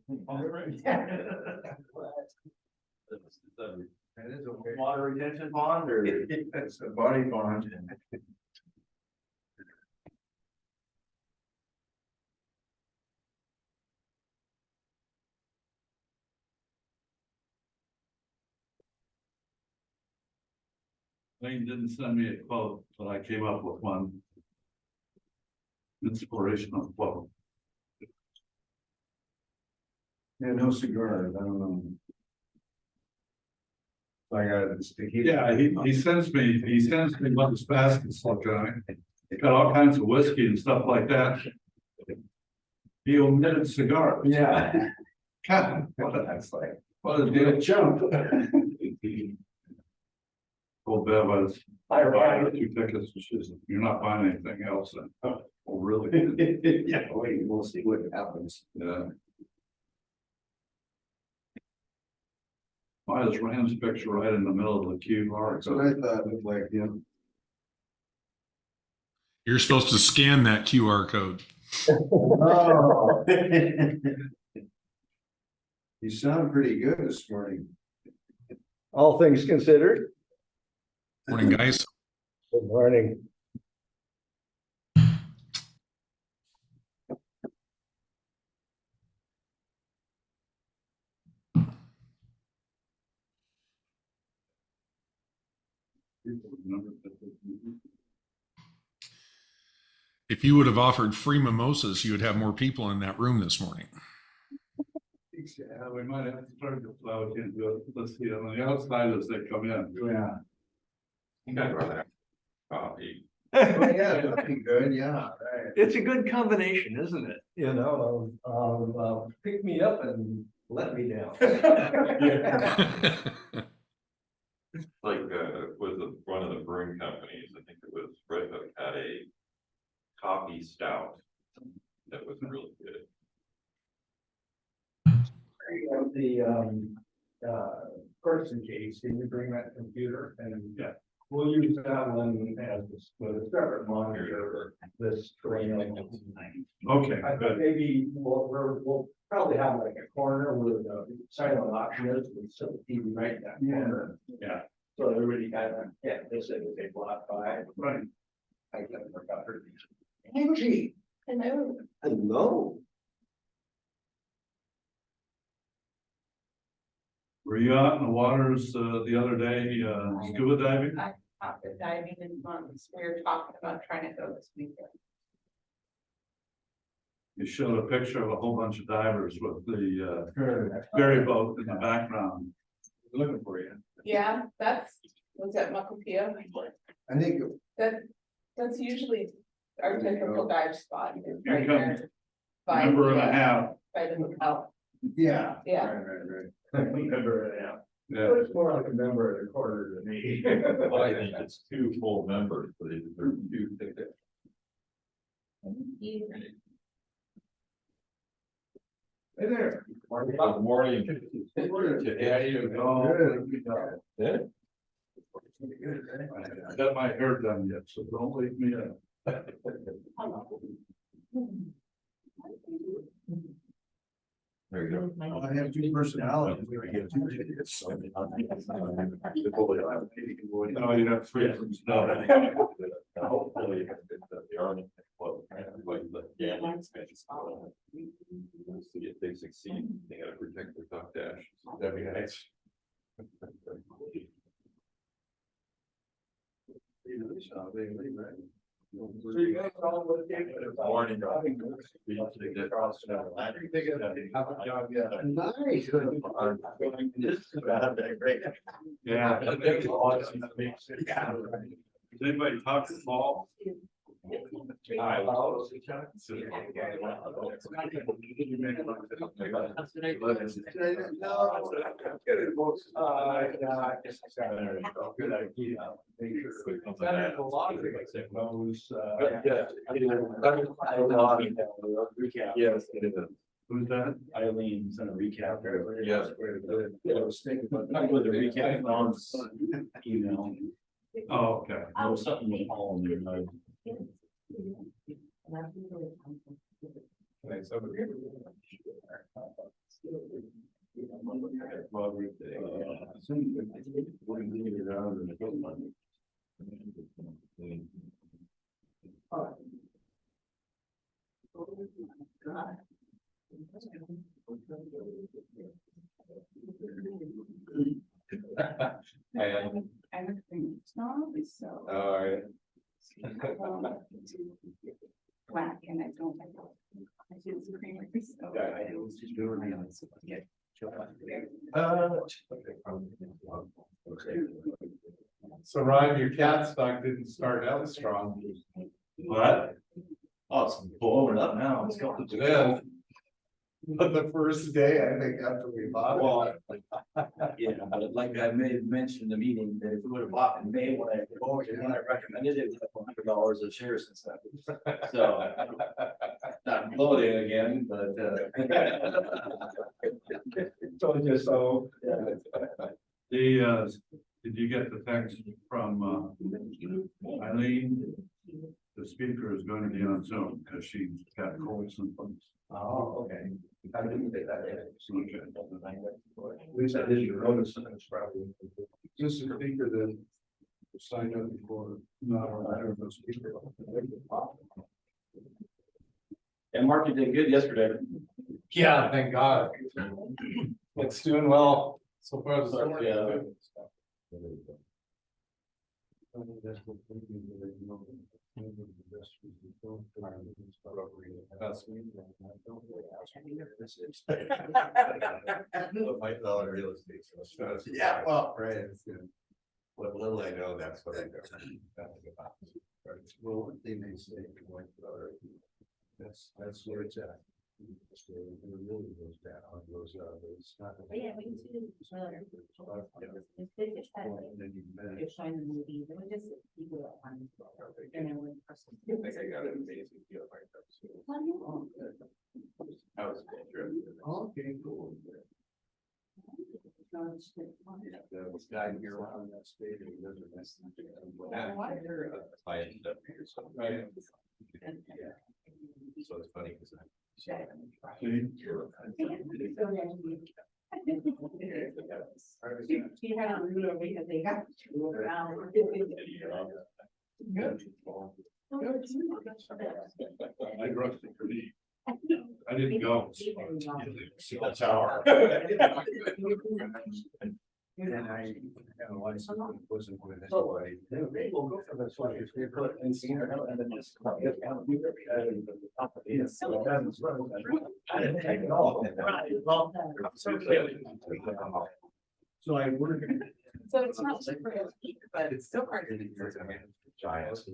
That is okay. Water retention pond or? It's a body bond. Lane didn't send me a quote, but I came up with one. Inspirational quote. Yeah, no cigars, I don't know. I got this tequila. Yeah, he sends me what his baskets look like. He got all kinds of whiskey and stuff like that. He omitted cigars. Yeah. God, That's like, what a get a deal. chump. Old Bev was, I buying 2 tickets, and she said, you're not buying anything else then. Oh, really? Yeah, wait, we'll see what happens. Yeah. Why is Rand's picture right in the middle of the QR? That's what I thought it looked like, yeah. You're supposed to scan that QR code. Oh. You sound pretty good this morning. All things considered. Morning, guys. Good morning. If you would have offered free mimosas, you would have more people in that room this morning. Yeah, we might have to start to plow it into it. Let's see, on the outside as they come in. Yeah. You guys rather have coffee. Oh, yeah, looking good, yeah, right. It's a good combination, isn't it? You know, pick me up and let me down. Like, was one of the brewing companies, I think it was Red Hook, had a coffee stout that was really good. The person case, can you bring that computer and yeah, we'll use that one as with a separate monitor. This train. Okay, I think good. maybe we'll probably have like a corner where the silent option is, we set the TV right in that corner. Yeah. So everybody kind of, yeah, this is a block by. Right. I can't work out her. Angie. Hello. Hello. Were you out in the waters the other day, scuba diving? I have been diving in months. We were talking about trying to go this weekend. You showed a picture of a whole bunch of divers with the ferry boat in the background. Looking for you. Yeah, was that Muckapia? I think, That's usually our typical dive spot. Is Here right comes there by Number and the, a half. by the hotel. yeah. Yeah. Right. Remember, yeah. Yeah. It's more like a member of the quarter than me. Well, I think it's 2 full members, but it's 2 tickets. Hey there. Good morning. Yeah, you go. Good. I got my hair done yet, so don't leave me out. There you go. I have 2 personalities. I get 2 tickets. No, you have 3. No. Hopefully, the Army club, like the gambling expansion. If they succeed, they gotta protect their duck dash. That'd be nice. So you guys all look at it. Morning. Nice. Yeah. Does anybody talk to Paul? Good idea. Make sure. That a lot of it knows, Yes, it is. Who's that? Eileen sent a recap earlier. Yes. I was thinking about not with a recap on email. Oh, okay. There was something with Paul in there. And, I'm a cream snob, so. alright. Black and I don't like. I do the creamery, so. Yeah. I was just doing it. Get. So Ryan, your cat stock didn't start out strong. What? Oh, it's blowing up now. It's got It is. But the first day, I think after we bought it. Well, yeah, but like I may have mentioned in the meeting, that if we would have bought in May when I recommended it, it was $100 a share since then. So. Not bloating again, but Told you so. Did you get the text from Eileen? The speaker is going to be on Zoom because she's got colds and things. Oh, okay. I didn't think that. At least I didn't notice it, it's probably. This is a speaker that signed up before, not a letter of the speaker. and market did good yesterday. Yeah, thank God. It's doing well so far. So Yeah. $5 real estate. So Yeah, well, right, it's good. what little I know, that's what I know. Well, they may say, like, that's where it's at. That's where it really goes down, goes up, but it's not. Yeah, we can see the trailer. It's big, it's that way. And then you manage. You're showing the movies, it was just people that wanted to go. And then when person. I think I got an amazing deal right now. Oh, good. I was driven. Okay, cool. This guy here around that state, he lives in this. I ended up here, so. Right. So it's funny because She had a ruler because they got two around. I rushed it for me. I didn't go. the tower. And I had a license, but it wasn't with anybody. We'll go for this one, if they put it in senior, and then just. I didn't take it all. So I work. So it's not super, but it's still hard to do. Giants.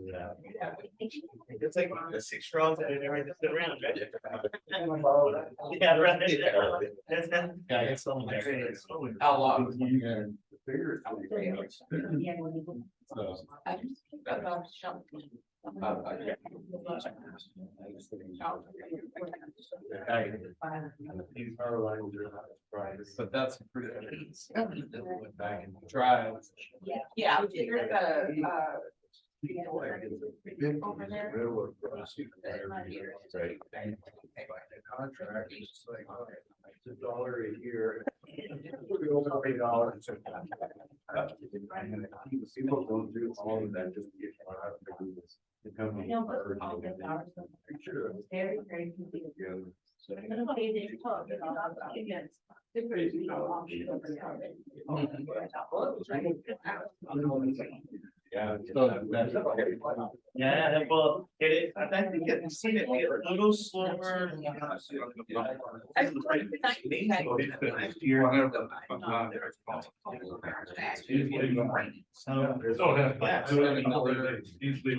It's like the 6 rounds that I never sit around. Yeah, right. Yeah, it's so much. How long? Bigger. I just about shop. But that's pretty. Back in trial. Yeah, there's over there. Railroad crossing. Right. The contract is just like, it's $1 a year. Over $8. People don't do all of that, just get. The company. No, but all the hours. Sure. Very, very confusing. Okay, they talk about against. Yeah. Yeah, well, I think I've seen it get a little slower. Don't have. Easily.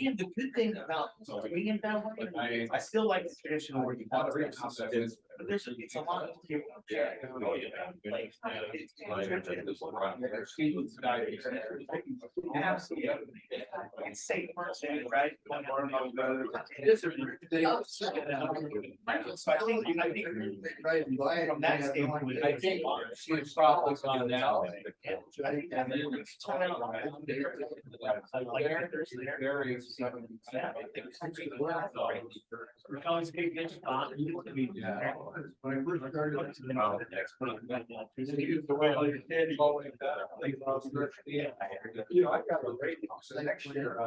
And the good thing about doing it that way, I still like the traditional where you want to read this, but it's a lot of. Absolutely. It's safe for us, right? It is. So I think from that standpoint, I think she's probably gone now. We're always big. When I first started. You know, I got a rating, so next year,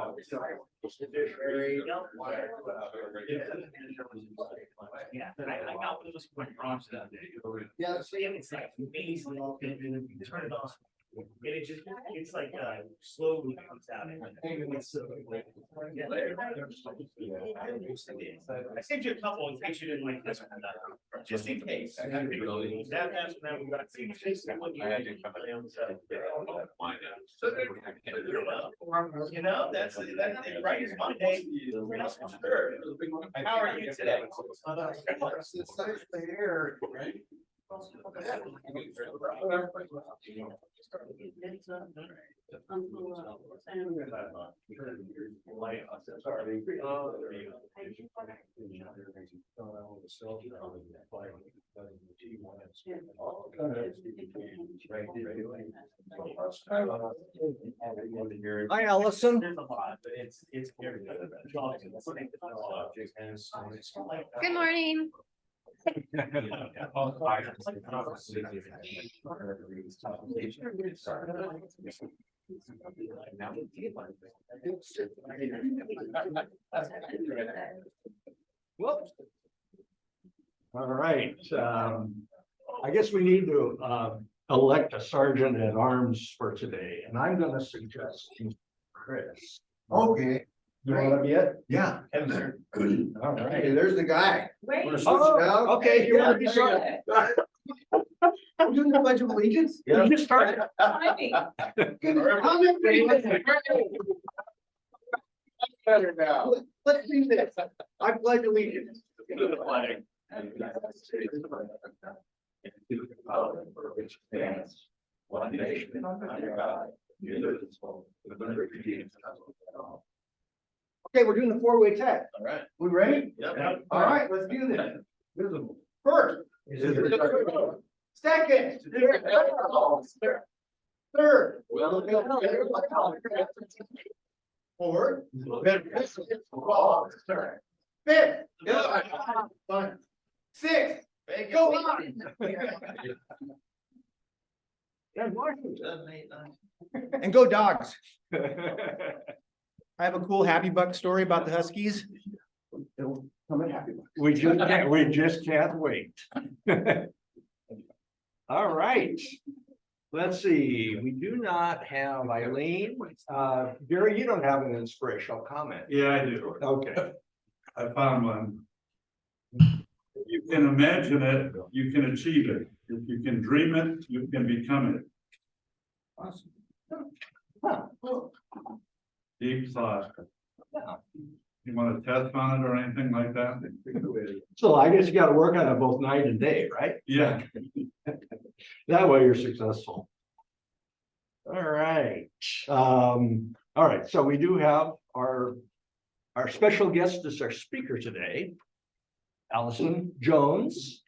Yeah, I got what was going wrong that day. Yeah, See, it's like amazing, you turn it off. And it just, it's like, slowly comes out. I sent you a couple in case you didn't like this one, just in case. That has, now we got. You know, that's right, it's Monday. Sure. How are you today? It's nice to hear, right? Hi, Allison. There's a lot, but it's very good. Good morning. Whoops. All right, I guess we need to elect a sergeant at arms for today, and I'm gonna suggest Chris. Okay, You wanna be it? yeah. All right. Hey, there's the guy. Wait. Wanna switch it out? Oh, okay, you wanna be Yeah, sergeant? I'm doing the Pledge of Allegiance. You just started. Timing. Better now. Let's do this. I pledge allegiance. One nation under God, indivisible, with liberty and justice for all. Okay, we're doing the four-way tag. All right. We ready? Yep. All right, let's do this. First. Second. Third. Fourth. Fifth. Sixth. Go on. And go dogs. I have a cool happy buck story about the Huskies. We just can't wait. All right. Let's see, we do not have Eileen. Gary, you don't have an inspirational comment. Yeah, I do. Okay. I found one. If you can imagine it, you can achieve it. If you can dream it, you can become it. Deep thought. You want to test on it or anything like that? So I guess you gotta work on it both night and day, right? Yeah. That way you're successful. All right, all right, so we do have our special guest as our speaker today, Allison Jones.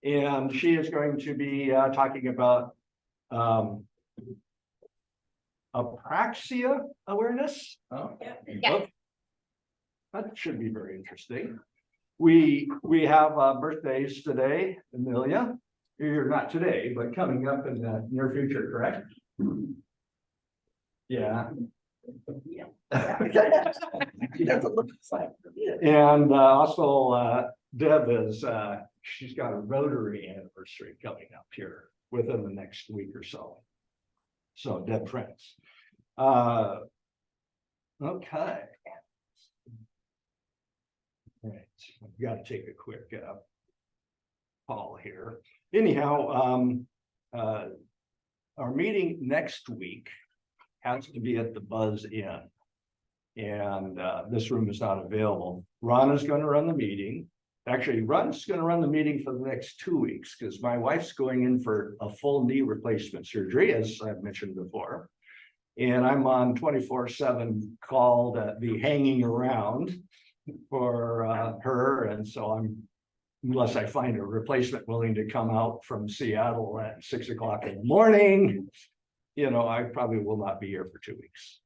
And she is going to be talking about apraxia awareness. Yeah. That should be very interesting. We have birthdays today, Amelia. You're not today, but coming up in the near future, correct? Yeah. And also Deb is she's got a Rotary anniversary coming up here within the next week or so. So Deb Prince. Okay. All right, I've got to take a quick call here. Anyhow, our meeting next week has to be at the Buzz Inn. And this room is not available. Ron is going to run the meeting. Actually, Ron's going to run the meeting for the next 2 weeks because my wife's going in for a full knee replacement surgery, as I've mentioned before. And I'm on 24/7 call to be hanging around for her. And so unless I find a replacement willing to come out from Seattle at 6 o'clock in the morning, you know, I probably will not be here for 2 weeks.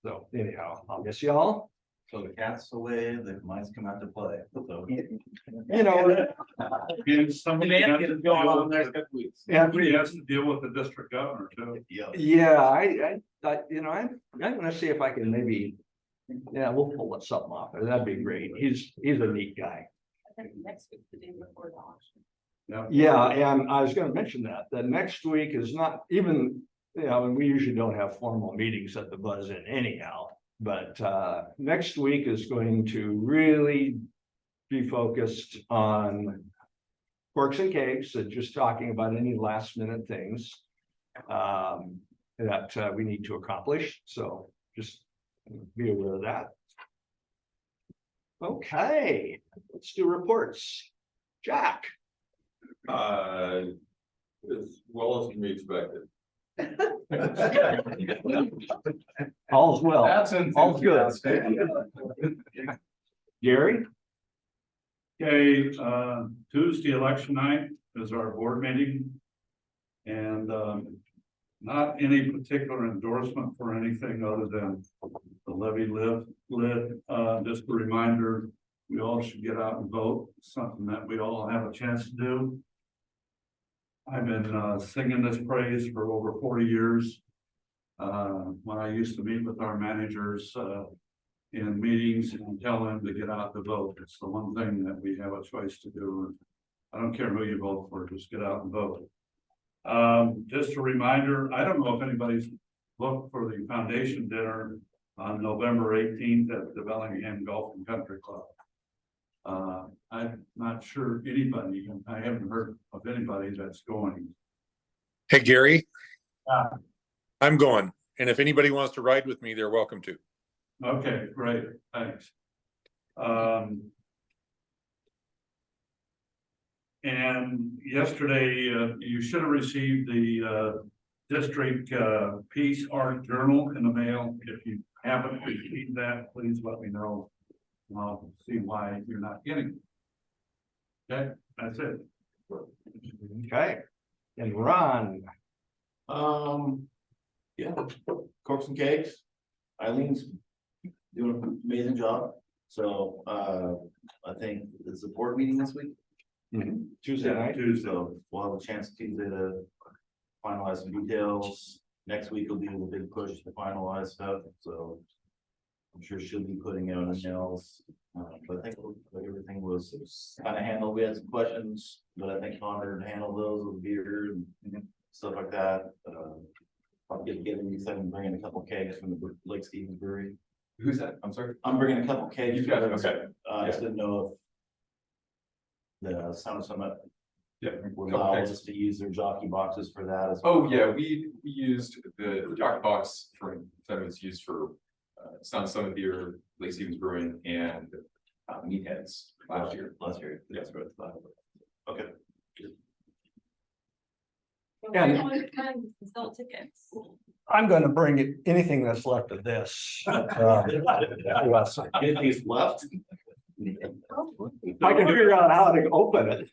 So anyhow, I'll miss y'all. So the cat's away, the mice come out to play, so. You know, And somebody has to It's going on in the deal next couple weeks. yeah, somebody has to deal with the district governor too. yeah, you know, I'm gonna see if I can maybe, yeah, we'll pull something off. That'd be great. He's a neat guy. I think next week, the day before the auction. Yeah, and I was gonna mention that next week is not even, you know, and we usually don't have formal meetings at the Buzz Inn anyhow. But next week is going to really be focused on Corks and Cakes and just talking about any last minute things that we need to accomplish. So just be aware of that. Okay, let's do reports. Jack. As well as can be expected. All's well. That's All's good. Gary? Okay, Tuesday, election night is our board meeting. And not any particular endorsement for anything other than the levy lid. Just a reminder, we all should get out and vote, something that we all have a chance to do. I've been singing this praise for over 40 years. When I used to meet with our managers in meetings and tell them to get out to vote. It's the one thing that we have a choice to do. I don't care who you vote for, just get out and vote. Just a reminder, I don't know if anybody's looked for the foundation dinner on November 18th at the Bellingham Golf and Country Club. I'm not sure anybody, I haven't heard of anybody that's going. Hey, Gary. I'm going. And if anybody wants to ride with me, they're welcome to. Okay, great, thanks. And yesterday, you should have received the district Peace Art Journal in the mail. If you haven't received that, please let me know. I'll see why you're not getting it. Okay, that's it. Okay. And Ron? Yeah, Corks and Cakes. Eileen's doing an amazing job. So, I think it's a board meeting this week. Tuesday night? Tuesday. So we'll have a chance Tuesday to finalize some details. Next week will be the big push to finalize stuff, so. I'm sure she'll be putting out emails, but I think everything was kind of handled. We had some questions, but I think Connor handled those with beer and stuff like that. I'll get anything, bringing a couple kegs from the Lake Stevens Brewery. Who's that? I'm sorry. I'm bringing a couple kegs. You got it, okay. I just didn't know if the Sound Summit Yeah. would Couple allow kegs. us to use their jockey boxes for that as well. Oh, yeah, we used the jock box that was used for Sound Summit Beer, Lake Stevens Brewing, and Meatheads last year. Yes, but okay. Sell tickets. I'm gonna bring anything that's left of this. Anything's left? If I can figure out how to open it.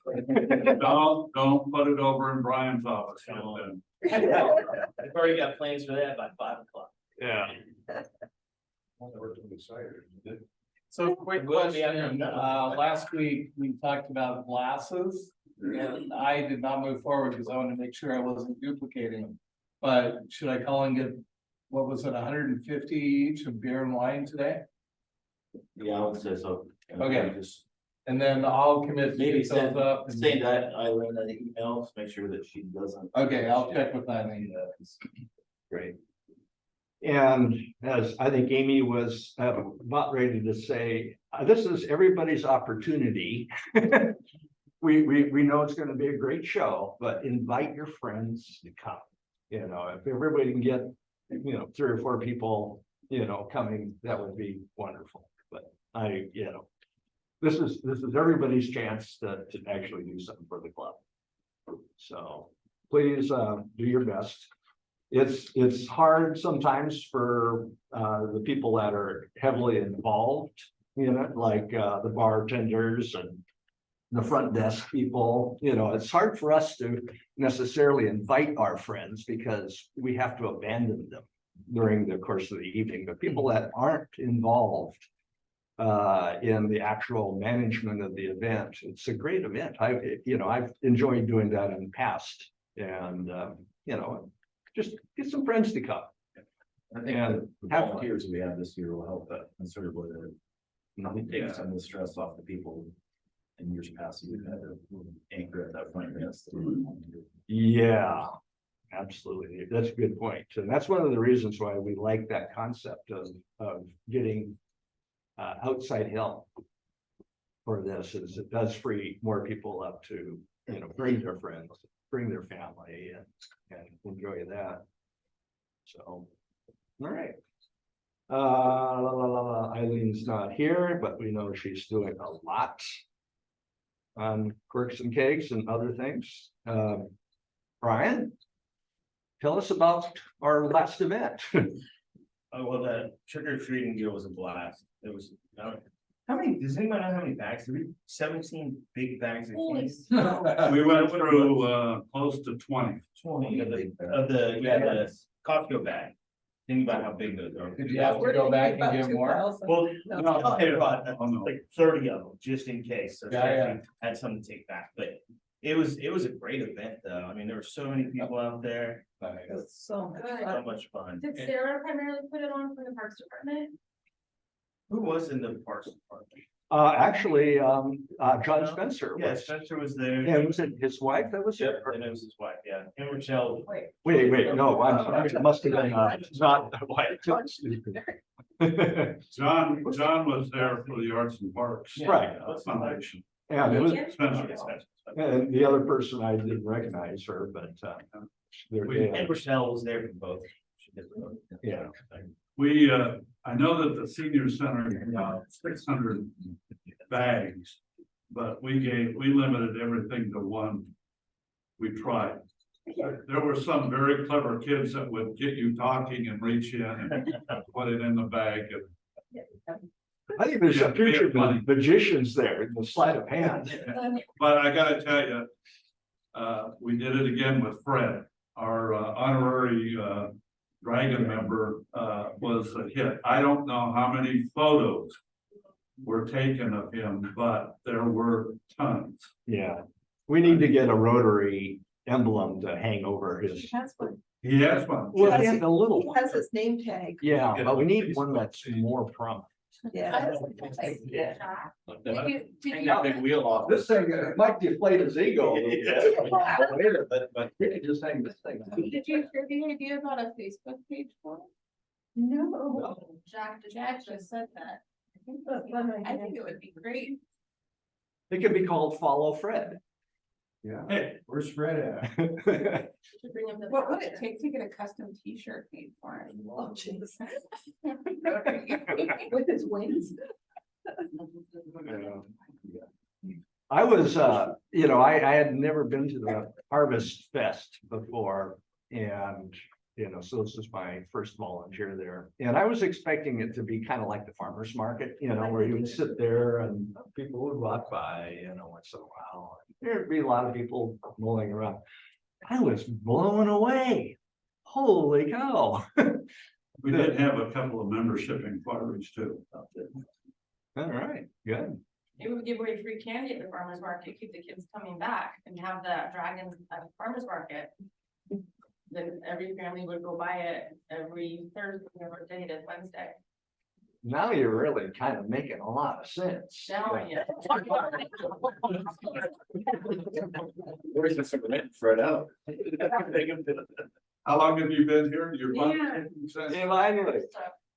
Don't put it over in Brian's office. I've already got plans for that by 5 o'clock. Yeah. So quick question, last week we talked about glasses and I did not move forward because I wanted to make sure I wasn't duplicating them. But should I call and get, what was it, 150 each of beer and wine today? Yeah, I would say so. Okay. Just And then I'll commit to maybe get those send up. send that Eileen an email to make sure that she doesn't. Okay, I'll check with Eileen. Great. And as I think Amy was about ready to say, this is everybody's opportunity. We know it's going to be a great show, but invite your friends to come. You know, if everybody can get, 3 or 4 people, coming, that would be wonderful. But this is everybody's chance to actually do something for the club. So please do your best. It's hard sometimes for the people that are heavily involved in it, like the bartenders and the front desk people. It's hard for us to necessarily invite our friends because we have to abandon them during the course of the evening. But people that aren't involved, in the actual management of the event. It's a great event. I've enjoyed doing that in the past and, just get some friends to come. I think And the have fun. volunteers we have this year will help that considerably. Take some of the stress off the people in years past. We've had to anchor at that front desk. Yeah, absolutely. That's a good point. And that's one of the reasons why we like that concept of getting outside help for this, is it does free more people up to, bring their friends, bring their family and enjoy that. So, all right. Eileen's not here, but we know she's doing a lot on quirks and cakes and other things. Brian, tell us about our last event. Oh, well, the trick or treating deal was a blast. It was, how many, does anybody know how many bags? Did we 17 big bags? Of Holy candy? smokes. We went through close to 20. 20 of the Costco bag. Think about how big those are. Did you have to go back and get more? Well, No. no, I brought Oh, no. like 30 of them just in case. So Yeah, Stephanie had something to take back, but it was a great event though. I mean, there were so many people out there. That's so So good. much fun. Did Sarah primarily put it on from the Parks Department? Who was in the parks department? Actually, John Spencer. Yeah, was- Spencer was there. Yeah, was it his wife that was Yep, there? and it was his wife, yeah. And Rochelle. Wait, no, I'm sorry, it must have been, not the wife. John was there for the Arts and Parks. Right. Foundation. And it was, Spencer. and the other person, I didn't recognize her, but, And Rochelle was there for both. She did both. Yeah. We, I know that the senior center got 600 bags, but we limited everything to one. We tried. There were some very clever kids that would get you talking and reach in and put it in the bag. I think there's some Yeah, future funny. magicians there in the sleight of hand. But I gotta tell you, we did it again with Fred, our honorary dragon member, was a hit. I don't know how many photos were taken of him, but there were tons. Yeah, we need to get a rotary emblem to hang over his. That's what, He has one. Well, he had a little he one. has his name tag. Yeah, but we need one that's more prominent. Yeah. Did you, Hang that big wheel off. This thing might deflate his ego a little bit. But We could just hang this thing. did you hear the idea about a Facebook page for it? No. Jack just said that. I I think it would be great. It could be called Follow Fred. Yeah, Hey, where's Fred at? To bring him to. What would it take to get a custom T-shirt made for him? Oh, jeez. With his wings? I was, I had never been to the Harvest Fest before and, so this is my first volunteer there. And I was expecting it to be kind of like the farmer's market, where you would sit there and people would walk by, once in a while. There'd be a lot of people mulling around. I was blown away. Holy cow. we did have a couple of membership inquiries too. All right, good. Maybe we give away free candy at the farmer's market, keep the kids coming back and have that dragon at the farmer's market. Then every family would go buy it every Thursday, or day to Wednesday. Now you're really kind of making a lot of sense. Now, yeah. Where's this Fred out? How long have you been here? You're. Yeah. Yeah, finally.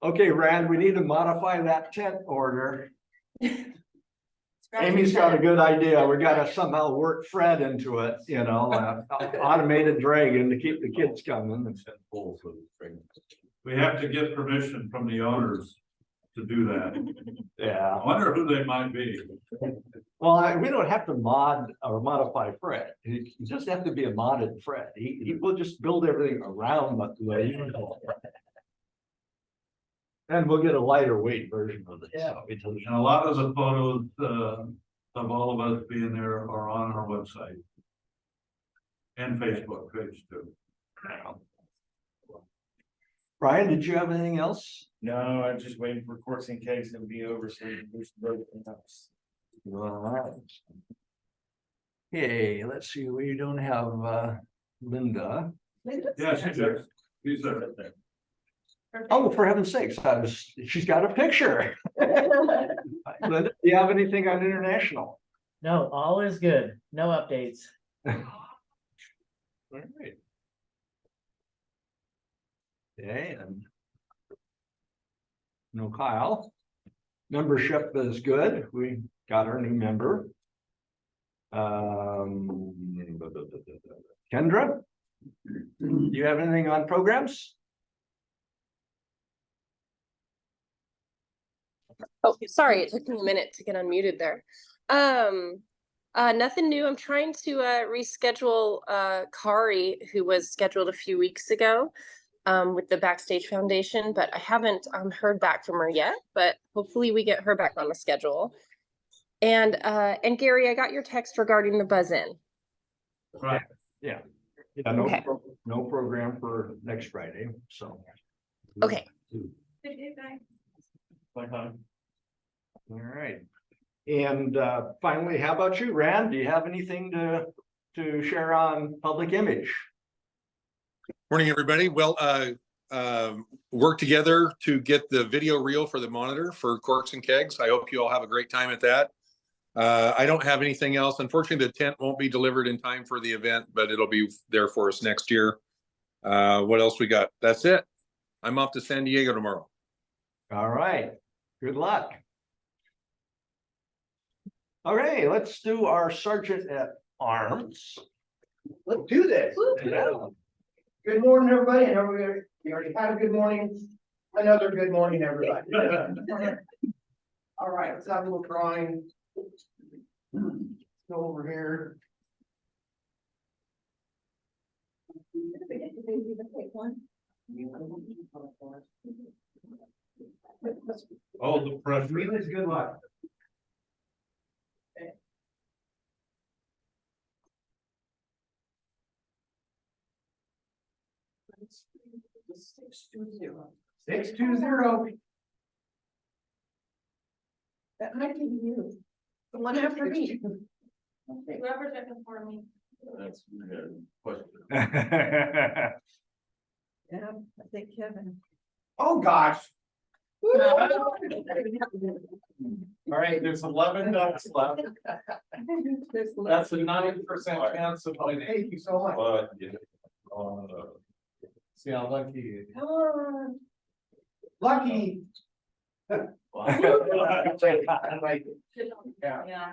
Okay, Rand, we need to modify that tent order. Amy's got a good idea. We gotta somehow work Fred into it, automated dragon to keep the kids coming. We have to get permission from the owners to do that. Yeah, I wonder who they might be. well, we don't have to mod or modify Fred. He just have to be a modded Fred. He will just build everything around the. And we'll get a lighter weight version of this. Yeah. And a lot of the photos of all of us being there are on our website. And Facebook page too. Brian, did you have anything else? No, I'm just waiting for courts and kegs to be over, so we can do some road cleanups. Okay, let's see, we don't have Linda. Yeah, she's there. She's there. Oh, for heaven's sakes, she's got a picture. Linda, do you have anything on international? No, all is good. No updates. All right. Okay, and no Kyle. Membership is good. We got our new member. Kendra, do you have anything on programs? Oh, sorry, it took me a minute to get unmuted there. Nothing new. I'm trying to reschedule Kari, who was scheduled a few weeks ago with the Backstage Foundation, but I haven't heard back from her yet, but hopefully we get her back on the schedule. And Gary, I got your text regarding the buzz-in. Right, yeah. No, Okay. no program for next Friday, so. Okay. Bye. All right. And finally, how about you, Rand? Do you have anything to share on public image? Morning, everybody. Well, work together to get the video reel for the monitor for Corks and Kegs. I hope you all have a great time at that. I don't have anything else. Unfortunately, the tent won't be delivered in time for the event, but it'll be there for us next year. What else we got? That's it. I'm off to San Diego tomorrow. All right. Good luck. Okay, let's do our Sergeant at Arms. Let's do this. Yeah. Good morning, everybody, and everybody, you already had a good morning. Another good morning, everybody. All right, let's have a little drawing. Go over here. Oh, the pressure. Really, good luck. Six two zero. That might be you. The one after me. Whoever's looking for me. That's a question. Yeah, I think Kevin. Oh, gosh. All right, there's 11 ducks left. That's a 90% chance of winning. Thank you so much. But, yeah. See how lucky you Come on. Lucky. Yeah. Yeah.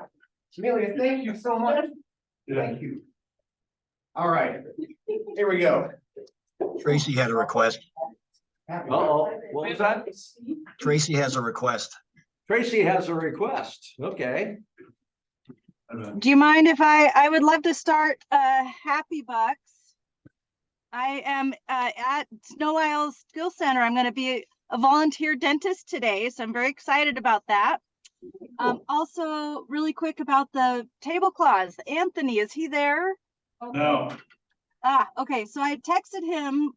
Amelia, thank you so much. Thank you. All right, here we go. Tracy had a request. Uh-oh, what was that? Tracy has a request. Tracy has a request. Okay. Do you mind if I would love to start Happy Bucks. I am at Snow Isles Skill Center. I'm going to be a volunteer dentist today, so I'm very excited about that. Also, really quick about the tablecloths. Anthony, is he there? No. Ah, okay. So I texted him.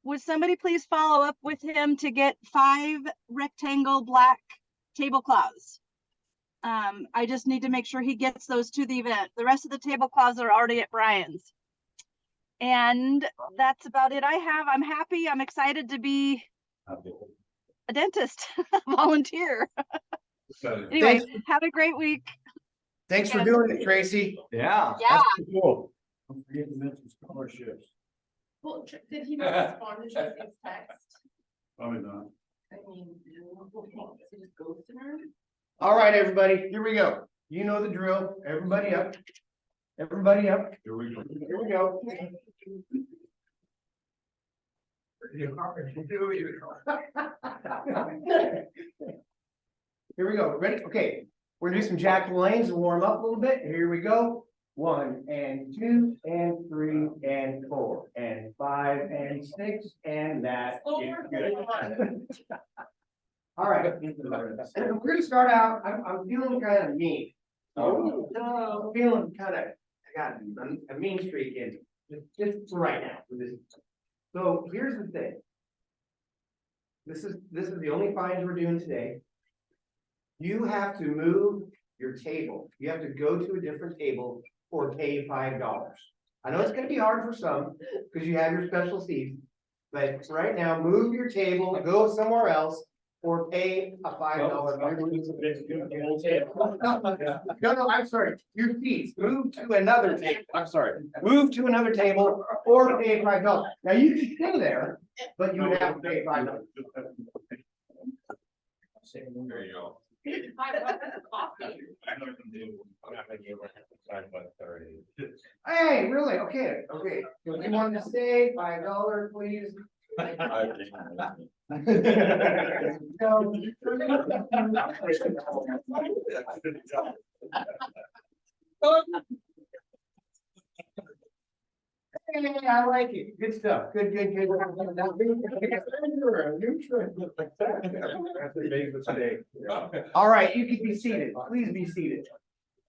Would somebody please follow up with him to get 5 rectangle black tablecloths? I just need to make sure he gets those to the event. The rest of the tablecloths are already at Brian's. And that's about it I have. I'm happy. I'm excited to be a dentist, volunteer. Anyway, have a great week. Thanks for doing it, Tracy. Yeah. Yeah. Cool. Don't forget to mention scholarships. Well, did he not respond to Jesse's text? Probably not. I mean, he just ghosted her? All right, everybody, here we go. You know the drill. Everybody up. Everybody up. Here we go. Here we go. Here we go. Ready? Okay. We're gonna do some Jack Lanes and warm up a little bit. Here we go. 1 and 2 and 3 and 4 and 5 and 6 and that is good. All right. We're gonna start out. I'm feeling kind of mean. Oh, no, I'm feeling kind of, I got a mean streak in just for right now. So here's the thing. this is the only fines we're doing today. You have to move your table. You have to go to a different table or pay $5. I know it's gonna be hard for some, because you have your special seat. But right now, move your table, go somewhere else, or pay a $5 fine. No, I'm sorry, your seats, move to another table, I'm sorry, move to another table or pay $5. Now, you can stay there, but you would have to pay $5. There you go. Hey, really? Okay. So you want to stay $5, please? Hey, I like it. Good stuff. Good. All right, you can be seated. Please be seated.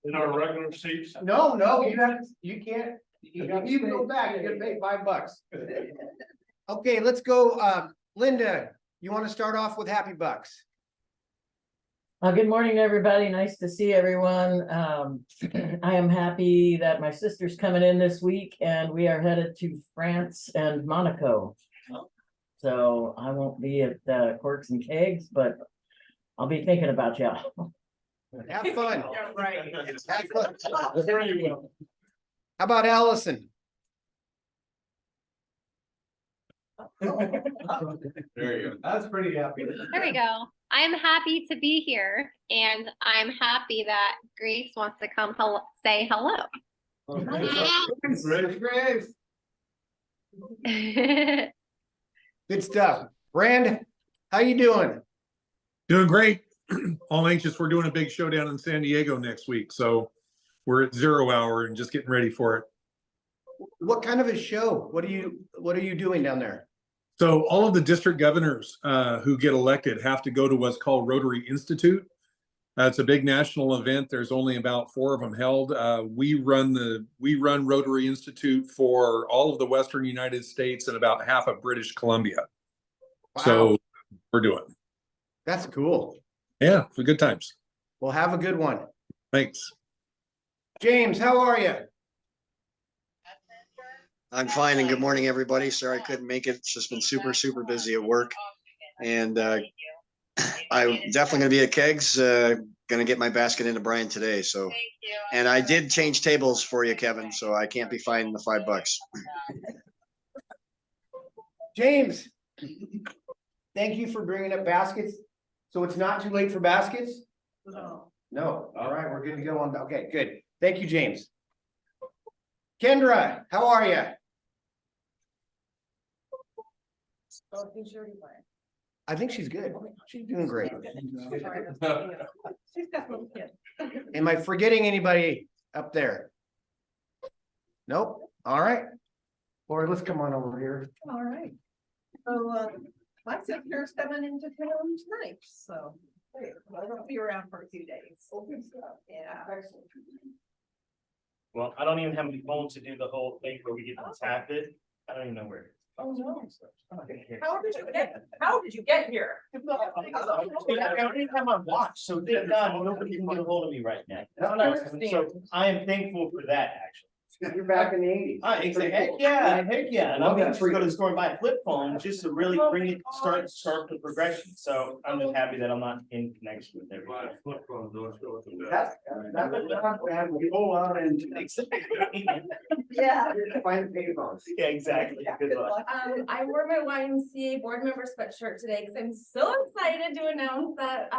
In our regular seats. No, you can't. If you go back, you're gonna pay $5. Okay, let's go. Linda, you want to start off with Happy Bucks? Good morning, everybody. Nice to see everyone. I am happy that my sister's coming in this week and we are headed to France and Monaco. So I won't be at Corks and Kegs, but I'll be thinking about y'all. Have fun. Yeah, right. Have fun. How about Allison? There you go. That's pretty happy. There we go. I'm happy to be here and I'm happy that Grace wants to come say hello. Grace. Good stuff. Brand, how you doing? Doing great. All anxious. We're doing a big show down in San Diego next week. So we're at 0 hour and just getting ready for it. What kind of a show? What are you doing down there? So all of the district governors who get elected have to go to what's called Rotary Institute. It's a big national event. There's only about 4 of them held. We run Rotary Institute for all of the Western United States and about half of British Columbia. Wow. So we're doing. That's cool. Yeah, for good times. Well, have a good one. Thanks. James, how are you? I'm fine and good morning, everybody. Sorry I couldn't make it. It's just been super busy at work. And I'm definitely gonna be at Kegs, gonna get my basket into Brian today, so. And I did change tables for you, Kevin, so I can't be fined the $5. James, thank you for bringing up baskets. So it's not too late for baskets? No. All right, we're good to go on. Okay, good. Thank you, James. Kendra, how are you? I think she's good. She's doing great. She's got little kids. Am I forgetting anybody up there? Nope. All right. Lori, let's come on over here. All right. So, my sister's coming into town tonight, so I'll be around for a few days. Yeah. Well, I don't even have any phone to do the whole thing where we get to tap it. I don't even know where. Oh, no. How did you get here? I don't even have my watch, so thank God nobody can get a hold of me right now. So I am thankful for that, actually. You're back in the 80s. Heck yeah. And I'm gonna go to the store and buy a flip phone just to really bring it, start the progression. So I'm just happy that I'm not in connection with everything. That's we go out and Yeah. find the payphones. Yeah, exactly. Good luck. I wore my YMCA board member sweatshirt today because I'm so excited to announce that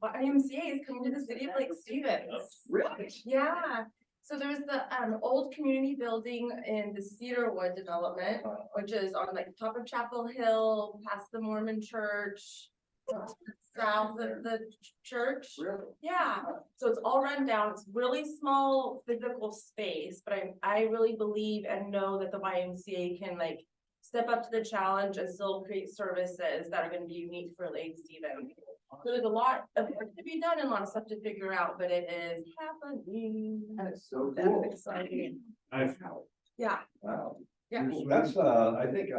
YMCA is coming to the city of Lake Stevens. Really? Yeah. So there's the old community building in the Cedarwood development, which is on like the top of Chapel Hill, past the Mormon church, south of the church. Really? Yeah, so it's all run down. It's really small physical space, but I really believe and know that the YMCA can like step up to the challenge and still create services that are gonna be unique for Lake Stevens. So there's a lot of work to be done and a lot of stuff to figure out, but it is happening. That is so That's cool. exciting. Yeah. Wow. Yeah. That's, I think,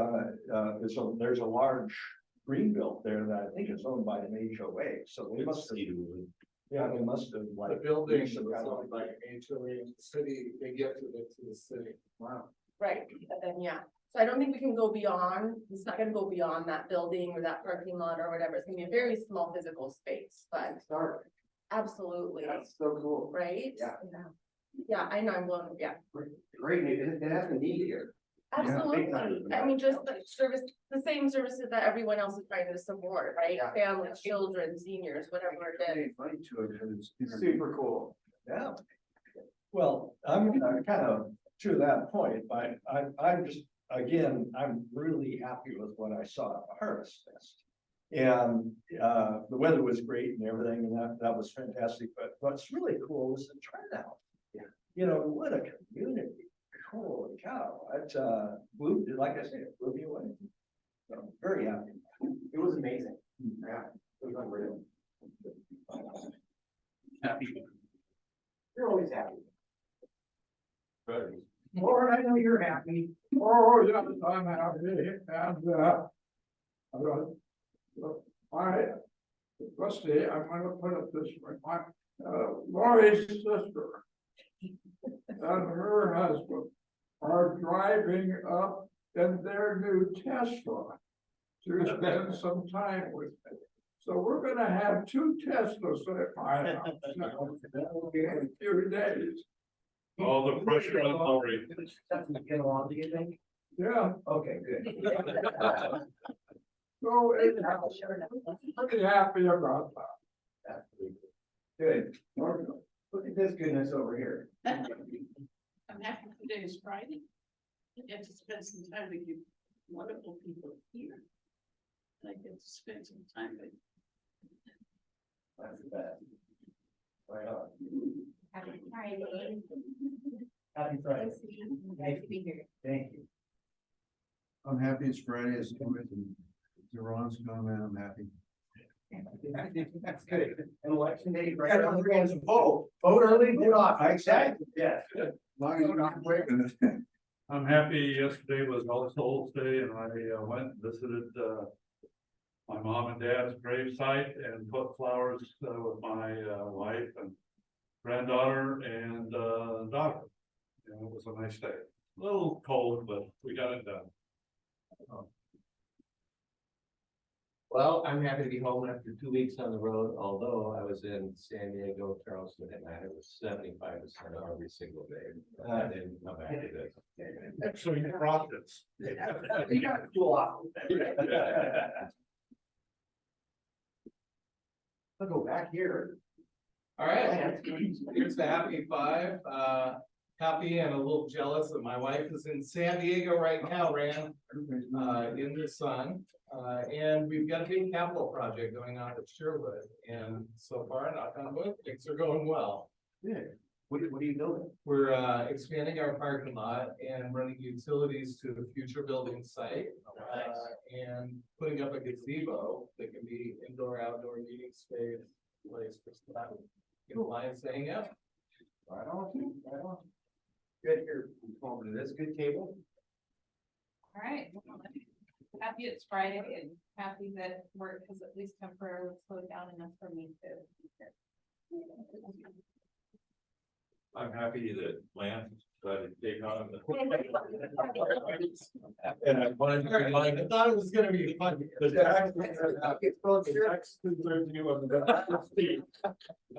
there's a large Greenbelt there that I think is owned by an HOA, so they must have. Yeah, they must have The like. building reached was some kind of- owned by HOA in the city, they gifted it to the city. Wow. Right, and then, yeah, so I don't think we can go beyond, it's not gonna go beyond that building or that parking lot or whatever, it's gonna be a very small physical space, but Start. absolutely, That's so cool. right? Yeah. Yeah, I know, I'm blown, yeah, Great, it has a need here. absolutely, I mean, just the service, the same services that everyone else is trying to support, right? Yeah. Families, children, seniors, whatever it is. Funny to it, and it's. Super cool. Yeah. Well, I'm kind of to that point, I'm just, again, I'm really happy with what I saw at the Harvest Fest. And the weather was great and everything, and that was fantastic, but what's really cool was the turnout. Yeah. You know, what a community, holy cow, it blew, like I said, it blew me away. So, very happy. It was amazing. Yeah, it was unreal. Happy. You're always happy. Right. Lord, I know you're happy. Oh, yeah, I'm happy, and, let's see, I'm gonna put it this way, my, Lori's sister and her husband are driving up in their new Tesla to spend some time with me. So we're gonna have 2 Teslas at my house now in a few days. All the pressure on Lori. Get along, do you think? Yeah, Okay, good. so I'm pretty happy about that. That's pretty good. Look at this goodness over here. I'm happy today is Friday. I get to spend some time with you wonderful people here. And I get to spend some time with. That's the best. Right on. Happy Friday. Happy Friday. Nice to be here. Thank you. I'm happy it's Friday, it's coming, and Duran's coming, I'm happy. That's good. And election day, right around the corner, vote early, vote off. Exactly. Yes. Long as we're not waiting. I'm happy yesterday was All Souls Day and I went and visited my mom and dad's gravesite and put flowers with my wife and granddaughter and daughter. And it was a nice day. A little cold, but we got it done. Well, I'm happy to be home after 2 weeks on the road, although I was in San Diego, Charleston, and it was 75% every single day. I didn't come back to this. So you brought this. You got to cool off. I'll go back here. All right, here's the happy 5, happy and a little jealous that my wife is in San Diego right now, in the sun. And we've got a big capital project going on at Sherwood, and so far, knock on wood, things are going well. Good. What are you doing? We're expanding our parking lot and running utilities to the future building site. And putting up a gazebo that can be indoor, outdoor meeting space, place for staff. Get clients saying, yeah. Right on, right on. Good, here, over to this good table. All right. Happy it's Friday and happy that work has at least temporarily slowed down enough for me to. I'm happy that Lance decided to take on the. And I wanted to remind, I thought it was gonna be fun. The tax review of the.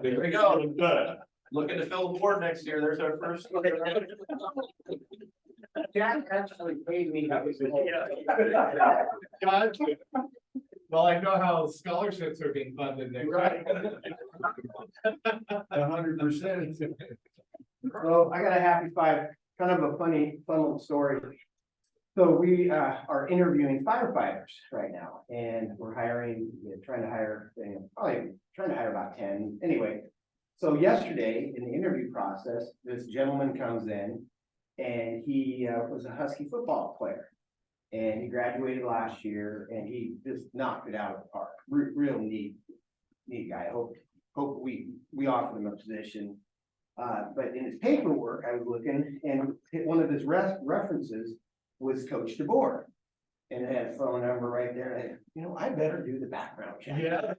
There we go. Looking to fill the board next year. There's our first. Jack actually paid me. Well, I know how scholarships are being funded next year. 100%. So I got a happy 5, kind of a fun little story. So we are interviewing firefighters right now, and we're trying to hire about 10 anyway. So yesterday in the interview process, this gentleman comes in and he was a Husky football player. And he graduated last year and he just knocked it out of the park. Real neat guy. Hope we offer him a position. But in his paperwork, I was looking and one of his references was Coach DeBoer. And it had a phone number right there, and, you know, I better do the background check. Yeah.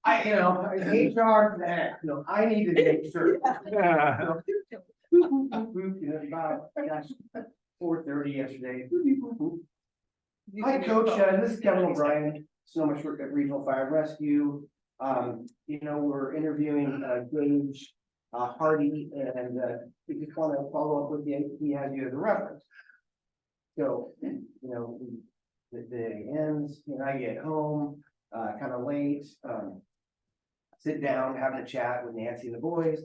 I, you know, HR, you know, I need to make sure. You know, about, gosh, 4:30 yesterday. Hi, Coach, this is Kevin O'Brien, Sonoma Short Regional Fire and Rescue. You know, we're interviewing, Gage, Hardy, and, we just want to follow up with you, he has you as a reference. So, you know, the day ends, and I get home, kind of late, sit down, having a chat with Nancy and the boys,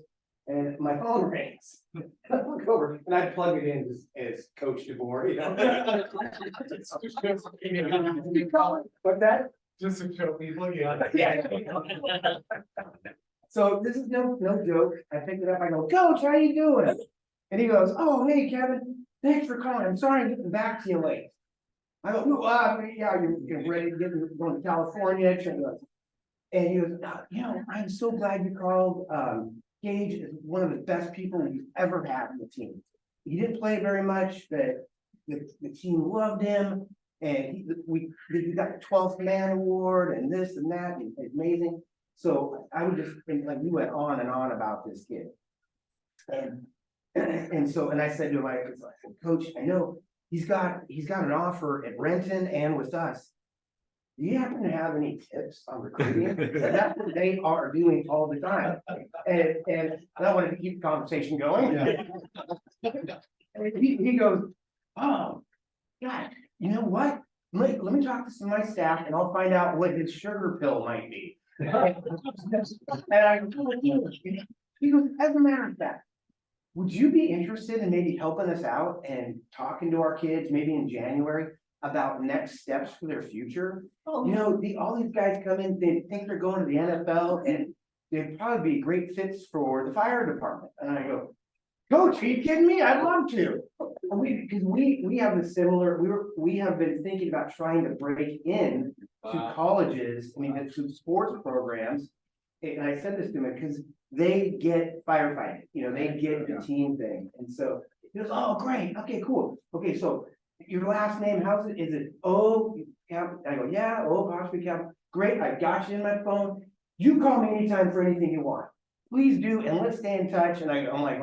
and my phone rings. I look over and I plug it in as Coach DeBoer, you know. What's that? Just to show people, yeah. Yeah. So this is no joke. I picked it up. I go, Coach, how you doing? And he goes, oh, hey, Kevin, thanks for calling. I'm sorry I'm getting back to you late. I go, yeah, you're ready to going to California. And he goes, you know, I'm so glad you called. Gage is one of the best people we've ever had on the team. He didn't play very much, but the team loved him. And we got the 12th man award and this and that, and it's amazing. So I would just think, like, we went on and on about this kid. And I said to him, I said, Coach, I know he's got an offer at Renton and with us. Do you happen to have any tips on recruiting? That's what they are doing all the time. And I wanted to keep the conversation going. And he goes, oh, God, you know what? Let me talk to some of my staff and I'll find out what his sugar pill might be. And I go, he goes, as a matter of fact, would you be interested in maybe helping us out and talking to our kids maybe in January about next steps for their future? You know, all these guys come in, they think they're going to the NFL and they'd probably be great fits for the fire department. And I go, Coach, are you kidding me? I'd love to. Because we have a similar, we have been thinking about trying to break in to colleges, I mean, to sports programs. And I said this to him because they get firefighting, you know, they get the team thing. And so he goes, oh, great. Okay, cool. Okay, so your last name, how's it? Is it O? I go, yeah, O apostrophe Cap. Great, I got you in my phone. You call me anytime for anything you want. Please do, and let's stay in touch. And I'm like,